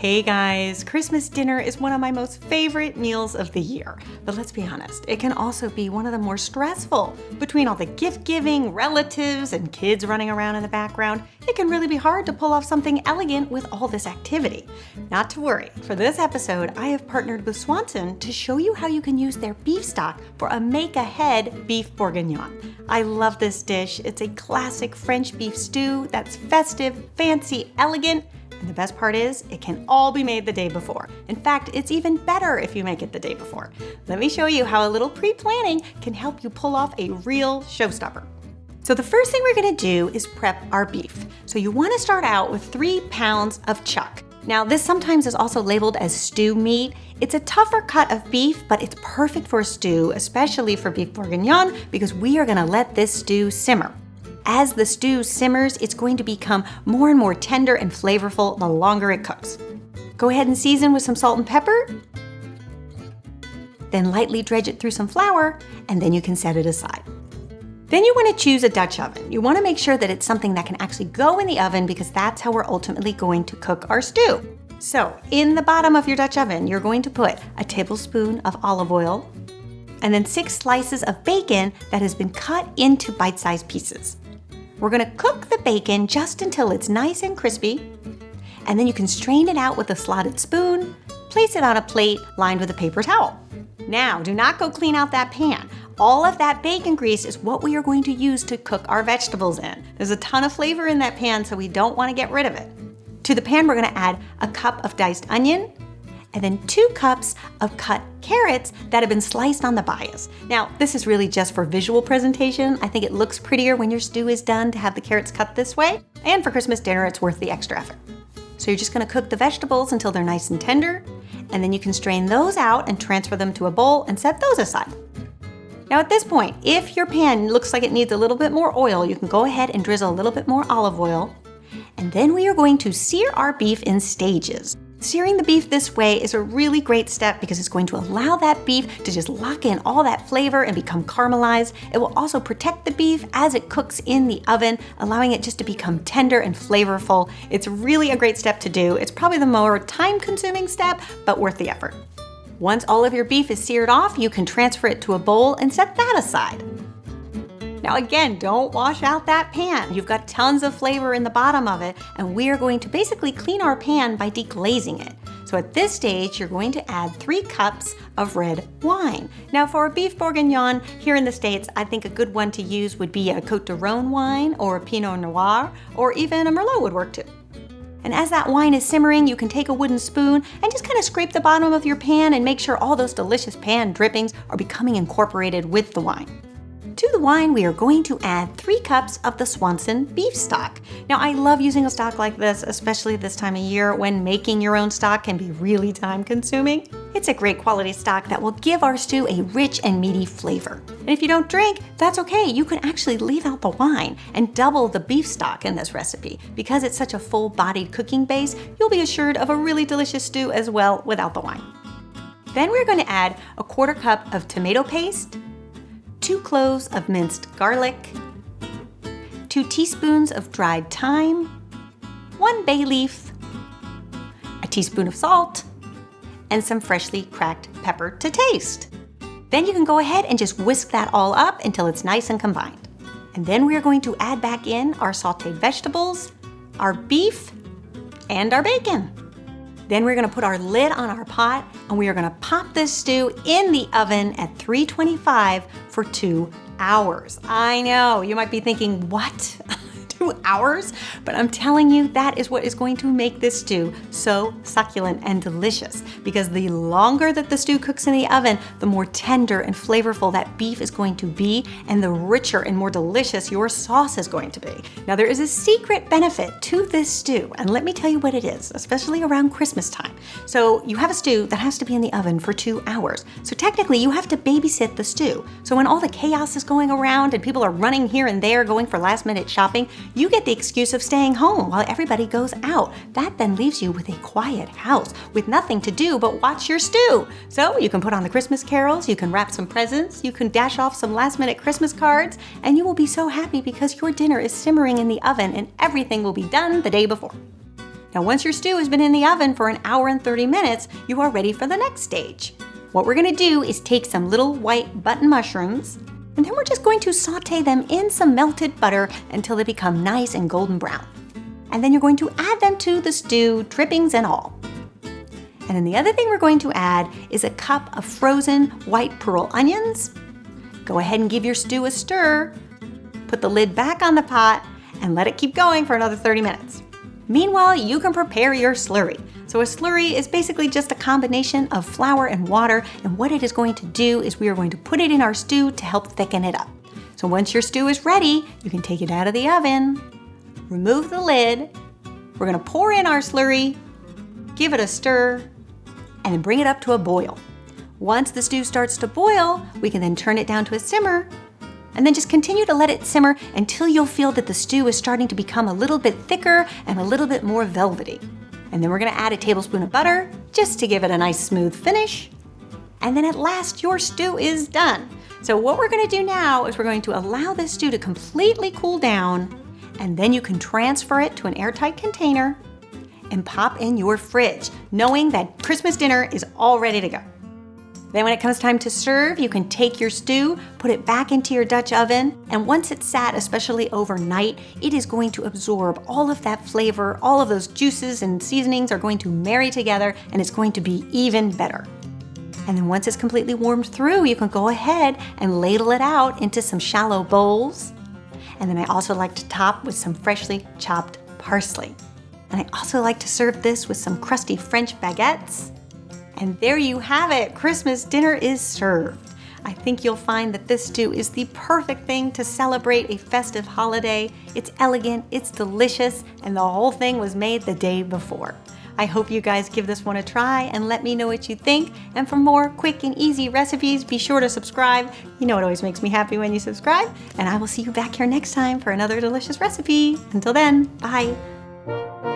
Hey guys, Christmas dinner is one of my most favorite meals of the year. But let's be honest, it can also be one of the more stressful. Between all the gift giving, relatives, and kids running around in the background, it can really be hard to pull off something elegant with all this activity. Not to worry, for this episode, I have partnered with Swanson to show you how you can use their beef stock for a make-ahead beef bourguignon. I love this dish. It's a classic French beef stew that's festive, fancy, elegant, and the best part is, it can all be made the day before. In fact, it's even better if you make it the day before. Let me show you how a little pre-planning can help you pull off a real showstopper. So the first thing we're gonna do is prep our beef. So you wanna start out with 3 pounds of chuck. Now, this sometimes is also labeled as stew meat. It's a tougher cut of beef, but it's perfect for a stew, especially for beef bourguignon, because we are gonna let this stew simmer. As the stew simmers, it's going to become more and more tender and flavorful the longer it cooks. Go ahead and season with some salt and pepper, then lightly dredge it through some flour, and then you can set it aside. Then you want to choose a Dutch oven. You want to make sure that it's something that can actually go in the oven because that's how we're ultimately going to cook our stew. So in the bottom of your Dutch oven, you're going to put a tablespoon of olive oil, and then 6 slices of bacon that has been cut into bite-sized pieces. We're gonna cook the bacon just until it's nice and crispy, and then you can strain it out with a slotted spoon, place it on a plate lined with a paper towel. Now, do not go clean out that pan. All of that bacon grease is what we are going to use to cook our vegetables in. There's a ton of flavor in that pan, so we don't wanna get rid of it. To the pan, we're gonna add a cup of diced onion, and then 2 cups of cut carrots that have been sliced on the bias. Now, this is really just for visual presentation. I think it looks prettier when your stew is done to have the carrots cut this way, and for Christmas dinner, it's worth the extra effort. So you're just gonna cook the vegetables until they're nice and tender, and then you can strain those out and transfer them to a bowl and set those aside. Now at this point, if your pan looks like it needs a little bit more oil, you can go ahead and drizzle a little bit more olive oil, and then we are going to sear our beef in stages. Searing the beef this way is a really great step because it's going to allow that beef to just lock in all that flavor and become caramelized. It will also protect the beef as it cooks in the oven, allowing it just to become tender and flavorful. It's really a great step to do. It's probably the more time-consuming step, but worth the effort. Once all of your beef is seared off, you can transfer it to a bowl and set that aside. Now again, don't wash out that pan. You've got tons of flavor in the bottom of it, and we are going to basically clean our pan by deglazing it. So at this stage, you're going to add 3 cups of red wine. Now for a beef bourguignon here in the States, I think a good one to use would be a Cotes du Rhone wine or a Pinot Noir, or even a Merlot would work too. And as that wine is simmering, you can take a wooden spoon and just kind of scrape the bottom of your pan and make sure all those delicious pan drippings are becoming incorporated with the wine. To the wine, we are going to add 3 cups of the Swanson Beef Stock. Now, I love using a stock like this, especially this time of year when making your own stock can be really time-consuming. It's a great quality stock that will give our stew a rich and meaty flavor. And if you don't drink, that's okay. You can actually leave out the wine and double the beef stock in this recipe. Because it's such a full-bodied cooking base, you'll be assured of a really delicious stew as well without the wine. Then we're going to add a 1/4 cup of tomato paste, 2 cloves of minced garlic, 2 teaspoons of dried thyme, 1 bay leaf, a teaspoon of salt, and some freshly cracked pepper to taste. Then you can go ahead and just whisk that all up until it's nice and combined. And then we are going to add back in our sauteed vegetables, our beef, and our bacon. Then we're gonna put our lid on our pot and we are gonna pop this stew in the oven at 325 for 2 hours. I know, you might be thinking, what? 2 hours? But I'm telling you, that is what is going to make this stew so succulent and delicious. Because the longer that the stew cooks in the oven, the more tender and flavorful that beef is going to be, and the richer and more delicious your sauce is going to be. Now, there is a secret benefit to this stew, and let me tell you what it is, especially around Christmas time. So you have a stew that has to be in the oven for 2 hours. So technically, you have to babysit the stew. So when all the chaos is going around and people are running here and there, going for last-minute shopping, you get the excuse of staying home while everybody goes out. That then leaves you with a quiet house with nothing to do but watch your stew. So you can put on the Christmas carols, you can wrap some presents, you can dash off some last-minute Christmas cards, and you will be so happy because your dinner is simmering in the oven and everything will be done the day before. Now, once your stew has been in the oven for 1 hour and 30 minutes, you are ready for the next stage. What we're gonna do is take some little white button mushrooms, and then we're just going to saute them in some melted butter until they become nice and golden brown. And then you're going to add them to the stew, drippings and all. And then the other thing we're going to add is a cup of frozen white pearl onions. Go ahead and give your stew a stir. Put the lid back on the pot and let it keep going for another 30 minutes. Meanwhile, you can prepare your slurry. So a slurry is basically just a combination of flour and water, and what it is going to do is we are going to put it in our stew to help thicken it up. So once your stew is ready, you can take it out of the oven, remove the lid, we're gonna pour in our slurry, give it a stir, and then bring it up to a boil. Once the stew starts to boil, we can then turn it down to a simmer, and then just continue to let it simmer until you'll feel that the stew is starting to become a little bit thicker and a little bit more velvety. And then we're gonna add a tablespoon of butter just to give it a nice smooth finish. And then at last, your stew is done. So what we're gonna do now is we're going to allow this stew to completely cool down, and then you can transfer it to an airtight container and pop in your fridge, knowing that Christmas dinner is all ready to go. Then when it comes time to serve, you can take your stew, put it back into your Dutch oven, and once it's sat, especially overnight, it is going to absorb all of that flavor, all of those juices and seasonings are going to marry together, and it's going to be even better. And then once it's completely warmed through, you can go ahead and ladle it out into some shallow bowls. And then I also like to top with some freshly chopped parsley. And I also like to serve this with some crusty French baguettes. And there you have it, Christmas dinner is served. I think you'll find that this stew is the perfect thing to celebrate a festive holiday. It's elegant, it's delicious, and the whole thing was made the day before. I hope you guys give this one a try and let me know what you think. And for more quick and easy recipes, be sure to subscribe. You know it always makes me happy when you subscribe. And I will see you back here next time for another delicious recipe. Until then, bye.